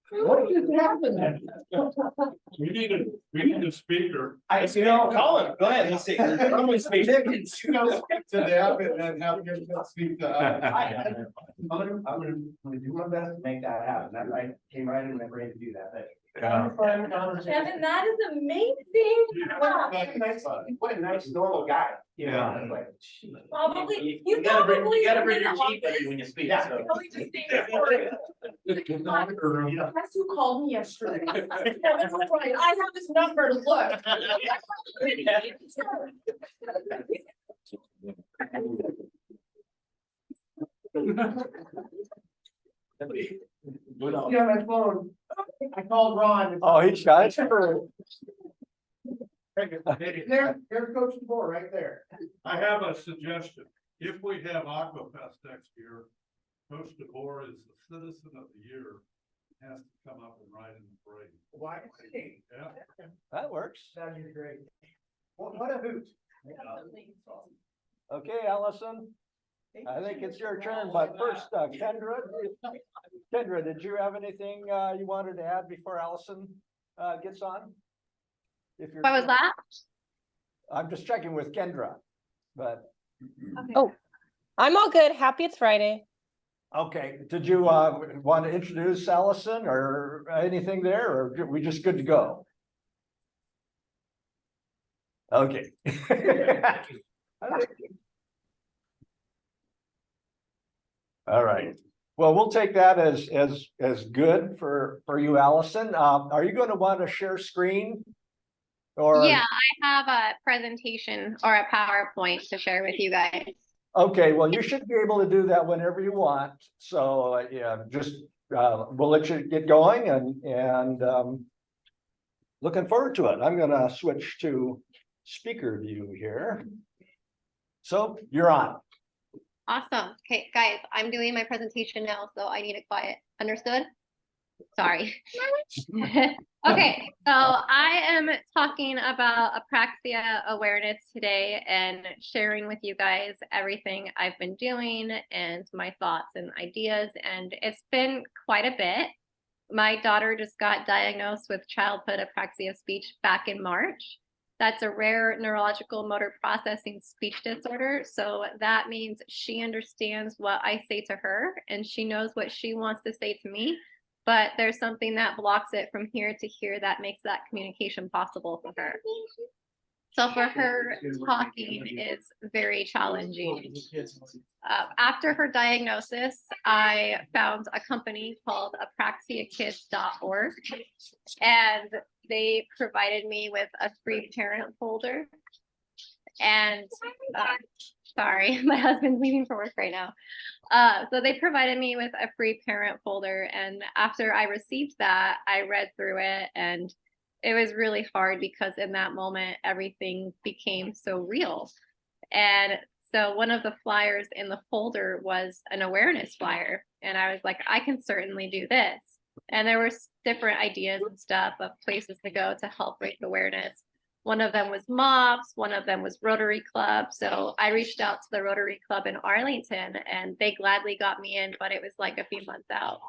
what just happened? We need a speaker. You know, Colin, go ahead, let's see. You go speak to them and then have him speak to us. I'm gonna do my best to make that happen. That right came right in my brain to do that. Kevin, that is amazing. What a nice normal guy. You know, Yeah. like, Probably, You gotta bring your chief with you when you speak, Yeah. so. Probably just stay there. Guess who called me yesterday? Kevin O'Brien. I have his number, look. yeah, my phone. I called Ron. Oh, he's got it. There's Coach DeBoer right there. I have a suggestion. If we have Aquafest next year, Coach DeBoer is the Citizen of the Year. Has to come up and ride in the parade. Why? Yeah. That works. That'd be great. What a hoot. Okay, Allison, I think it's your turn, but first, Kendra, did you have anything you wanted to add before Allison gets on? If you're, What was that? I'm just checking with Kendra, but. Oh, I'm all good. Happy it's Friday. Okay, did you want to introduce Allison or anything there, or are we just good to go? Okay. All right. Well, we'll take that as good for you, Allison. Are you going to want to share screen? Or Yeah, I have a presentation or a PowerPoint to share with you guys. okay, well, you should be able to do that whenever you want. So yeah, just we'll let you get going and looking forward to it. I'm going to switch to speaker view here. So you're on. Awesome. Okay, guys, I'm doing my presentation now, so I need it quiet. Understood? Sorry. Okay, so I am talking about apraxia awareness today and sharing with you guys everything I've been doing and my thoughts and ideas, and it's been quite a bit. My daughter just got diagnosed with childhood apraxia of speech back in March. That's a rare neurological motor processing speech disorder. So that means she understands what I say to her and she knows what she wants to say to me. But there's something that blocks it from here to here that makes that communication possible for her. So for her, talking is very challenging. After her diagnosis, I found a company called apraxiakids.org, and they provided me with a free parent folder. And sorry, my husband's leaving for work right now. So they provided me with a free parent folder, and after I received that, I read through it, and it was really hard because in that moment, everything became so real. And so one of the flyers in the folder was an awareness flyer, and I was like, I can certainly do this. And there were different ideas and stuff of places to go to help raise awareness. One of them was mobs, one of them was Rotary Club. So I reached out to the Rotary Club in Arlington and they gladly got me in, but it was like a few months out.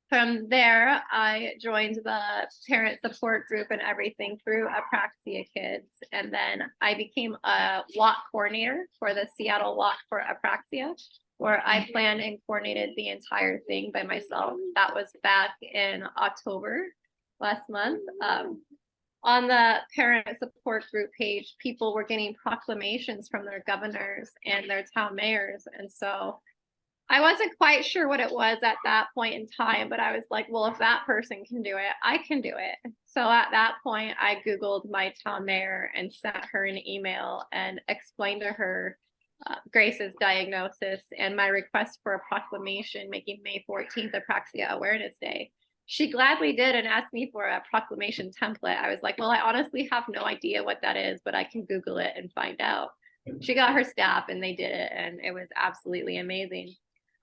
From there, I joined the parent support group and everything through Apraxia Kids. And then I became a walk coordinator for the Seattle Walk for Apraxia, where I planned and coordinated the entire thing by myself. That was back in October last month. On the parent support group page, people were getting proclamations from their governors and their town mayors. And so I wasn't quite sure what it was at that point in time, but I was like, well, if that person can do it, I can do it. So at that point, I Googled my town mayor and sent her an email and explained to her Grace's diagnosis and my request for a proclamation making May 14th Apraxia Awareness Day. She gladly did and asked me for a proclamation template. I was like, well, I honestly have no idea what that is, but I can Google it and find out. She got her staff and they did it, and it was absolutely amazing.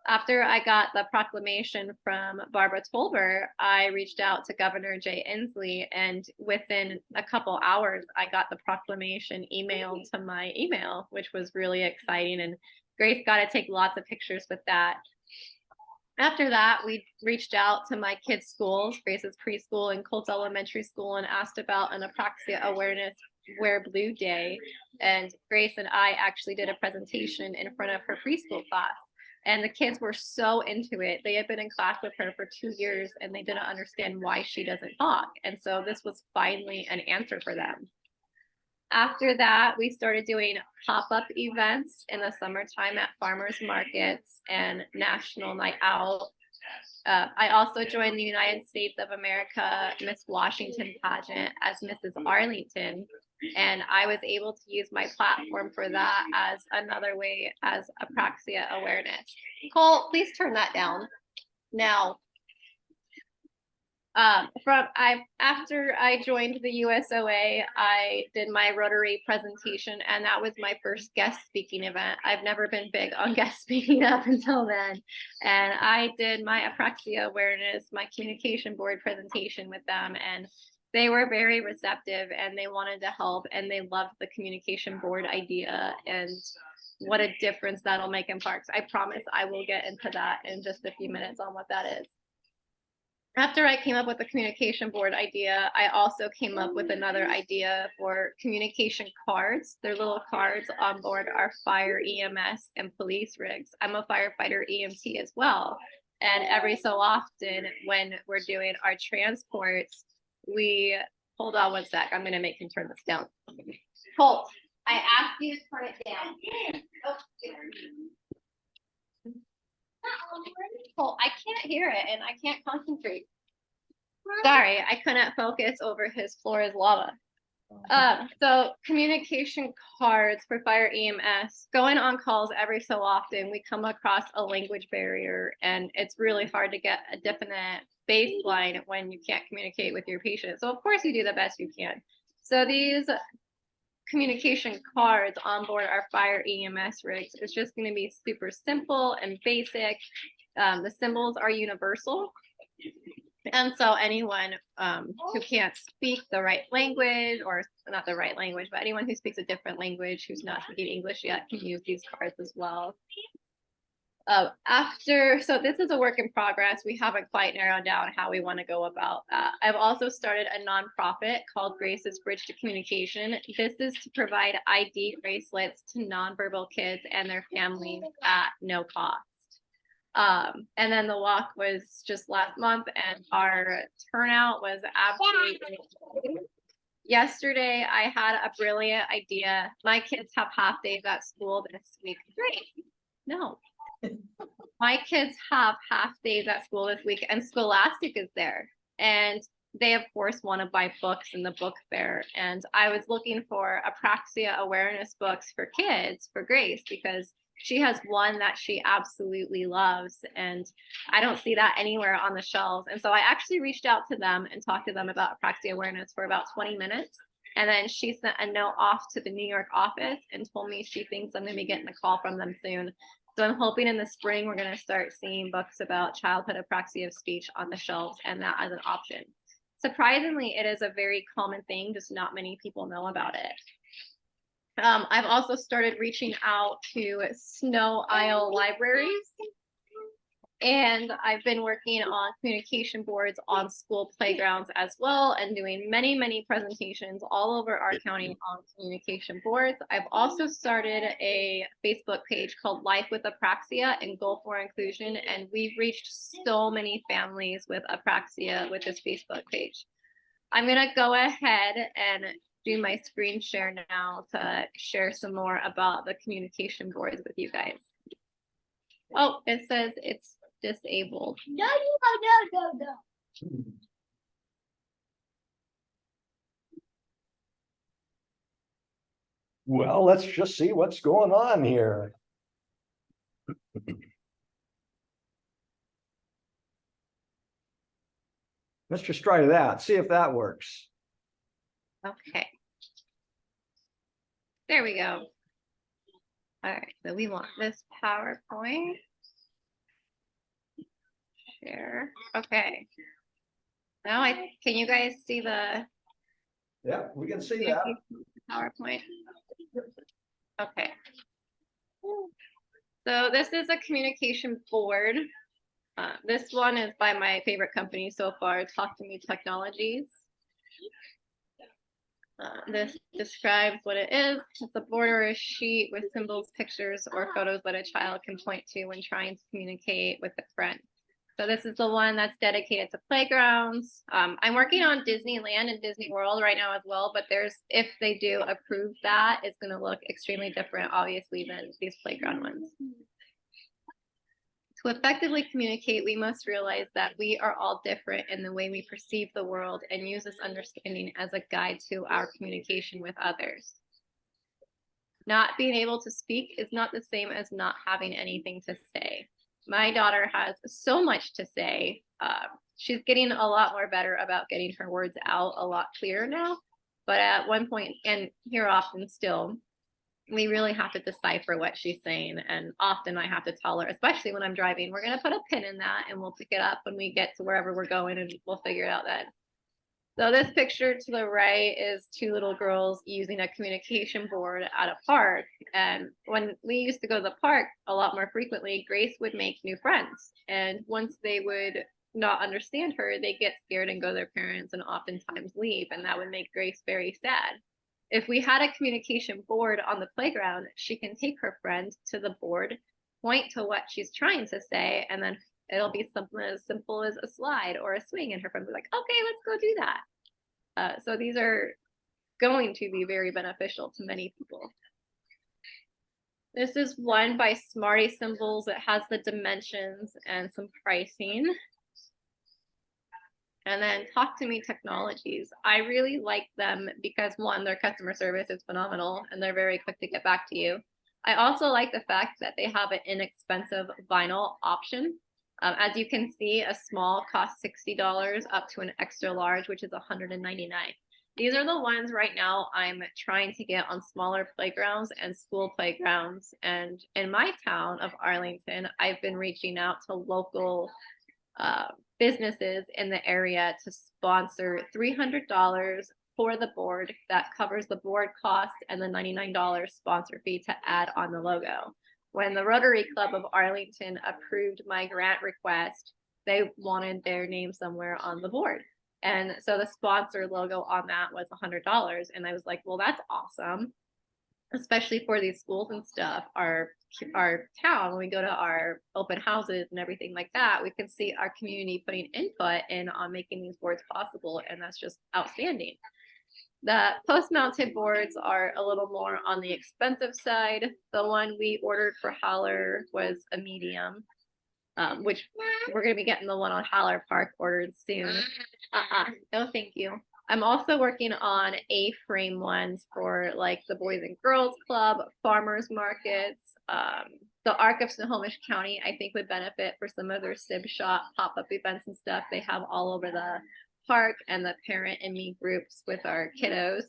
After I got the proclamation from Barbara Tolber, I reached out to Governor Jay Inslee, and within a couple hours, I got the proclamation emailed to my email, which was really exciting. And Grace got to take lots of pictures with that. After that, we reached out to my kids' schools, Grace's preschool and Colts Elementary School, and asked about an Apraxia Awareness Wear Blue Day. And Grace and I actually did a presentation in front of her preschool class. And the kids were so into it. They had been in class with her for 2 years and they didn't understand why she doesn't talk. And so this was finally an answer for them. After that, we started doing pop-up events in the summertime at farmers markets and National Night Out. I also joined the United States of America Miss Washington pageant as Mrs. Arlington, and I was able to use my platform for that as another way as apraxia awareness. Cole, please turn that down. Now, after I joined the USOA, I did my Rotary presentation, and that was my first guest speaking event. I've never been big on guest speaking up until then. And I did my apraxia awareness, my communication board presentation with them, and they were very receptive and they wanted to help and they loved the communication board idea and what a difference that'll make in parks. I promise I will get into that in just a few minutes on what that is. After I came up with the communication board idea, I also came up with another idea for communication cards. They're little cards on board our fire, EMS, and police rigs. I'm a firefighter EMT as well. And every so often when we're doing our transports, hold on one sec. I'm gonna make him turn this down. Colt, I asked you to turn it down. Oh, Colt, I can't hear it and I can't concentrate. Sorry, I couldn't focus over his floor is lava. So communication cards for fire EMS, going on calls every so often, we come across a language barrier and it's really hard to get a definite baseline when you can't communicate with your patient. So of course you do the best you can. So these communication cards on board our fire EMS rigs is just going to be super simple and basic. The symbols are universal. And so anyone who can't speak the right language, or not the right language, but anyone who speaks a different language who's not speaking English yet can use these cards as well. So this is a work in progress. We haven't quite narrowed down how we want to go about that. I've also started a nonprofit called Grace's Bridge to Communication. This is to provide ID bracelets to nonverbal kids and their families at no cost. And then the walk was just last month, and our turnout was absolutely amazing. Yesterday, I had a brilliant idea. My kids have half days at school this week. Great. No. My kids have half days at school this week, and Scholastic is there. And they, of course, want to buy books in the book fair. And I was looking for apraxia awareness books for kids for Grace, because she has one that she absolutely loves, and I don't see that anywhere on the shelves. And so I actually reached out to them and talked to them about apraxia awareness for about 20 minutes. And then she sent a note off to the New York office and told me she thinks I'm going to be getting a call from them soon. So I'm hoping in the spring we're going to start seeing books about childhood apraxia of speech on the shelves, and that as an option. Surprisingly, it is a very common thing, just not many people know about it. I've also started reaching out to snow aisle libraries, and I've been working on communication boards on school playgrounds as well, and doing many, many presentations all over our county on communication boards. I've also started a Facebook page called Life with Apraxia and Goal for Inclusion, and we've reached so many families with apraxia with this Facebook page. I'm gonna go ahead and do my screen share now to share some more about the communication boards with you guys. Oh, it says it's disabled. No. Well, let's just see what's going on here. Let's just try that, see if that works. Okay. There we go. All right, so we want this PowerPoint. Share. Okay. Now can you guys see the Yeah, we can see that. PowerPoint? Okay. So this is a communication board. This one is by my favorite company so far, Talk to Me Technologies. This describes what it is. It's a board or a sheet with symbols, pictures, or photos that a child can point to when trying to communicate with a friend. So this is the one that's dedicated to playgrounds. I'm working on Disneyland and Disney World right now as well, but if they do approve that, it's going to look extremely different, obviously, than these playground ones. To effectively communicate, we must realize that we are all different in the way we perceive the world, and use this understanding as a guide to our communication with others. Not being able to speak is not the same as not having anything to say. My daughter has so much to say. She's getting a lot more better about getting her words out a lot clearer now. But at one point, and here often still, we really have to decipher what she's saying. And often I have to tell her, especially when I'm driving, we're going to put a pin in that and we'll pick it up when we get to wherever we're going, and we'll figure it out then. So this picture to the right is two little girls using a communication board at a park. And when we used to go to the park a lot more frequently, Grace would make new friends. And once they would not understand her, they get scared and go to their parents and oftentimes leave. And that would make Grace very sad. If we had a communication board on the playground, she can take her friend to the board, point to what she's trying to say, and then it'll be something as simple as a slide or a swing, and her friend will be like, okay, let's go do that. So these are going to be very beneficial to many people. This is one by Smarty Symbols. It has the dimensions and some pricing. And then Talk to Me Technologies. I really like them because, one, their customer service is phenomenal and they're very quick to get back to you. I also like the fact that they have an inexpensive vinyl option. As you can see, a small costs $60 up to an extra large, which is $199. These are the ones right now I'm trying to get on smaller playgrounds and school playgrounds. And in my town of Arlington, I've been reaching out to local businesses in the area to sponsor $300 for the board that covers the board cost and the $99 sponsor fee to add on the logo. When the Rotary Club of Arlington approved my grant request, they wanted their name somewhere on the board. And so the sponsor logo on that was $100. And I was like, well, that's awesome. Especially for these schools and stuff, our town, when we go to our open houses and everything like that, we can see our community putting input in on making these boards possible. And that's just outstanding. The post-mounted boards are a little more on the expensive side. The one we ordered for Haller was a medium, which we're going to be getting the one on Haller Park ordered soon. No, thank you. I'm also working on A-frame ones for like the Boys and Girls Club, farmers markets. The Arc of Snohomish County, I think, would benefit for some of their sib shop pop-up events and stuff they have all over the park, and the parent and me groups with our kiddos.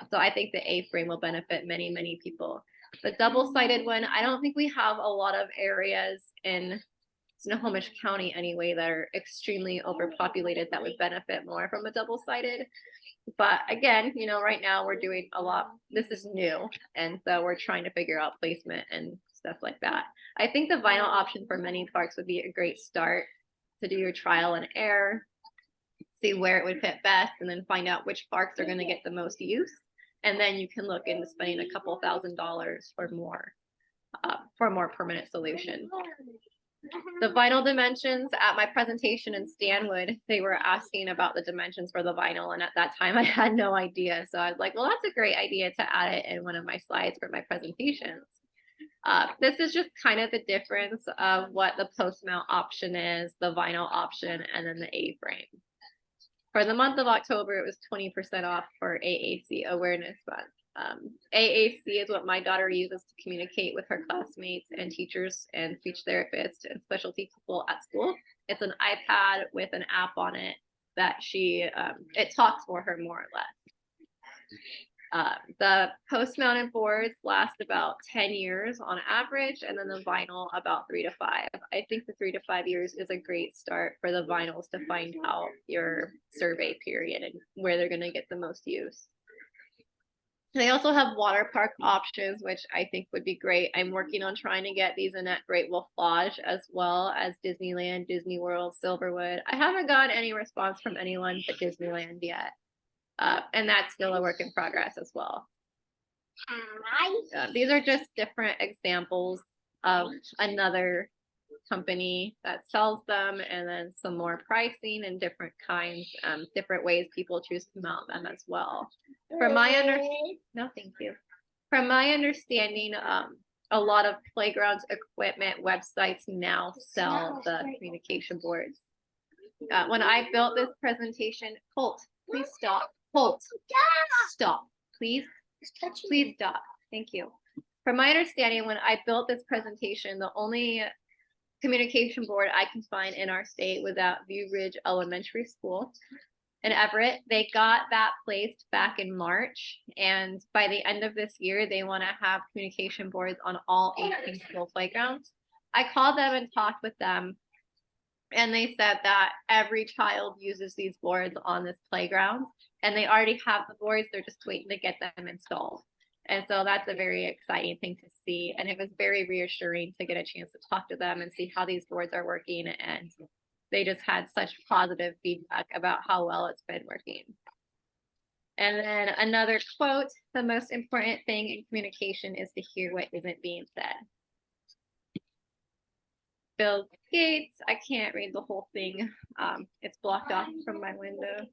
So I think the A-frame will benefit many, many people. The double-sided one, I don't think we have a lot of areas in Snohomish County anyway that are extremely overpopulated that would benefit more from a double-sided. But again, you know, right now we're doing a lot. This is new, and so we're trying to figure out placement and stuff like that. I think the vinyl option for many parks would be a great start to do your trial and error, see where it would fit best, and then find out which parks are going to get the most use. And then you can look into spending a couple $1,000s or more for a more permanent solution. The vinyl dimensions at my presentation in Stanwood, they were asking about the dimensions for the vinyl. And at that time I had no idea. So I was like, well, that's a great idea to add it in one of my slides for my presentations. This is just kind of the difference of what the post mount option is, the vinyl option, and then the A-frame. For the month of October, it was 20% off for AAC Awareness Month. AAC is what my daughter uses to communicate with her classmates and teachers and speech therapists and specialty people at school. It's an iPad with an app on it that it talks for her more or less. The post-mounted boards last about 10 years on average, and then the vinyl about 3 to 5. I think the 3 to 5 years is a great start for the vinyls to find out your survey period and where they're going to get the most use. They also have water park options, which I think would be great. I'm working on trying to get these in at Great Wolf Lodge as well as Disneyland, Disney World, Silverwood. I haven't gotten any response from anyone but Disneyland yet. And that's still a work in progress as well. These are just different examples of another company that sells them, and then some more pricing and different kinds, different ways people choose to mount them as well. From my no, thank you. From my understanding, a lot of playgrounds equipment websites now sell the communication boards. When I built this presentation, Colt, please stop. Colt, stop, please. Please stop. Thank you. From my understanding, when I built this presentation, the only communication board I can find in our state was at View Ridge Elementary School in Everett. They got that placed back in March, and by the end of this year, they want to have communication boards on all 18 school playgrounds. I called them and talked with them, and they said that every child uses these boards on this playground, and they already have the boards. They're just waiting to get them installed. And so that's a very exciting thing to see. And it was very reassuring to get a chance to talk to them and see how these boards are working. And they just had such positive feedback about how well it's been working. And then another quote, the most important thing in communication is to hear what isn't being said. Bill Gates, I can't read the whole thing. It's blocked off from my window.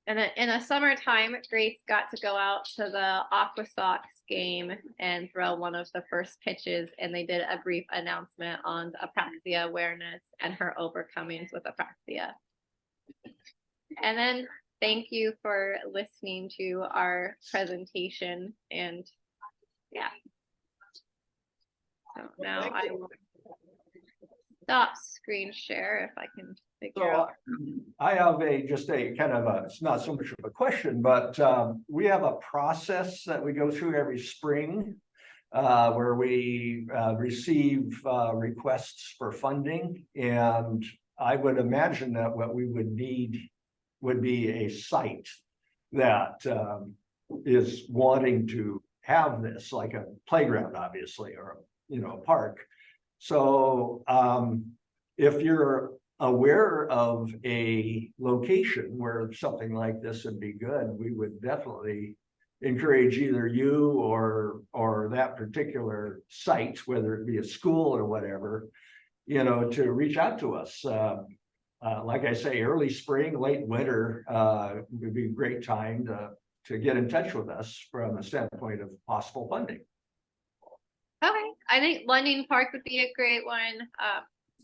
And then in the summertime, Grace got to go out to the Aqua Sox game and throw one of the first pitches, and they did a brief announcement on apraxia awareness and her overcomings with apraxia. And then thank you for listening to our presentation, and yeah. So now I will stop screen share if I can figure So out. I have just a kind of a, it's not so much of a question, but we have a process that we go through every spring. Where we receive requests for funding, and I would imagine that what we would need would be a site that is wanting to have this, like a playground, obviously, or a park. So if you're aware of a location where something like this would be good, we would definitely encourage either you or that particular site, whether it be a school or whatever, to reach out to us. Like I say, early spring, late winter would be a great time to get in touch with us from a standpoint of possible funding. Okay, I think London Park would be a great one.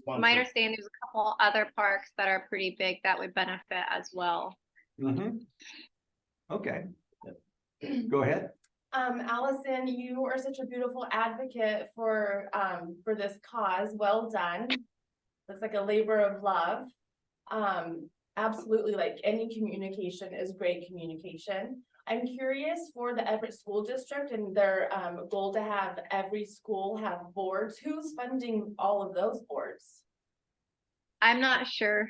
My understanding there's a couple other parks that are pretty big that would benefit as well. Okay. Go ahead. Allison, you are such a beautiful advocate for this cause. Well done. Looks like a labor of love. Absolutely, like any communication is great communication. I'm curious for the Everett School District and their goal to have every school have boards. Who's funding all of those boards? I'm not sure.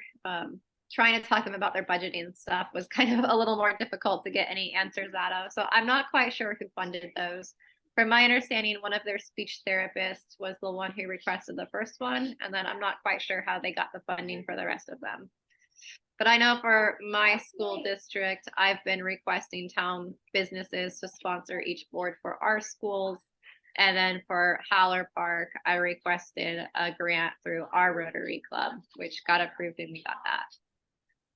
Trying to talk to them about their budgeting and stuff was kind of a little more difficult to get any answers out of. So I'm not quite sure who funded those. From my understanding, one of their speech therapists was the one who requested the first one. And then I'm not quite sure how they got the funding for the rest of them. But I know for my school district, I've been requesting town businesses to sponsor each board for our schools. And then for Howler Park, I requested a grant through our Rotary Club, which got approved and we got that.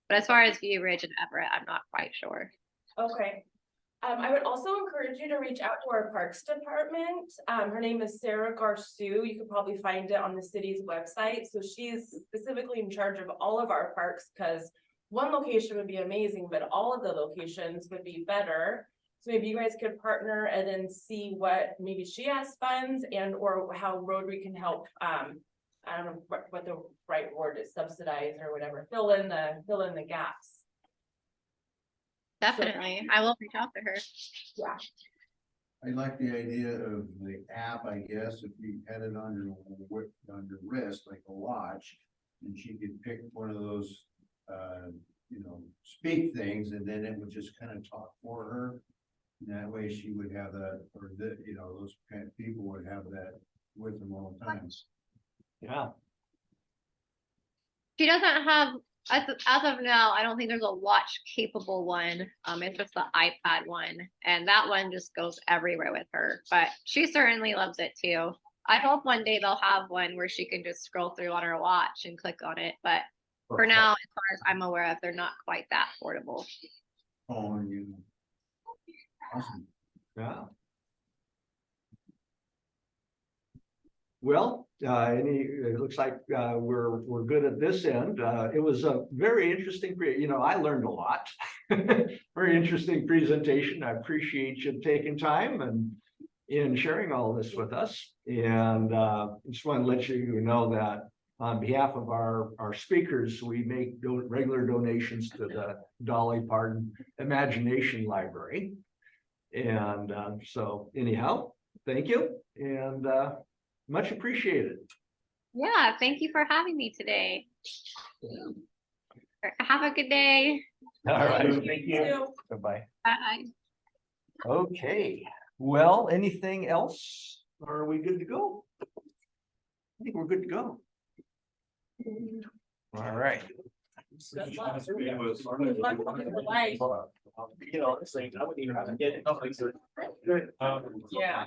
But as far as View Ridge and Everett, I'm not quite sure. Okay. I would also encourage you to reach out to our Parks Department. Her name is Sarah Garsu. You could probably find it on the city's website. So she's specifically in charge of all of our parks because one location would be amazing, but all of the locations would be better. So maybe you guys could partner and then see what maybe she has funds and or how Rotary can help. I don't know what the right word is, subsidize or whatever, fill in the gaps. Definitely. I will reach out to her. Yeah. I like the idea of the app, I guess, if you had it on your wrist, like a watch, and she could pick one of those, speak things, and then it would just kind of talk for her. And that way she would have that, or those kind of people would have that with them all the time. Yeah. She doesn't have, as of now, I don't think there's a watch capable one. It's just the iPad one. And that one just goes everywhere with her. But she certainly loves it too. I hope one day they'll have one where she can just scroll through on her watch and click on it. But for now, as far as I'm aware of, they're not quite that portable. Oh, awesome. Yeah. Well, it looks like we're good at this end. It was a very interesting, I learned a lot. Very interesting presentation. I appreciate you taking time and in sharing all this with us. And just want to let you know that on behalf of our speakers, we make regular donations to the Dolly Parton Imagination Library. And so anyhow, thank you. And much appreciated. Yeah, thank you for having me today. Have a good day. All right, thank you. Bye-bye. Bye. Okay, well, anything else? Are we good to go? I think we're good to go. All right. Good luck. This thing, I wouldn't even have to get it. Yeah.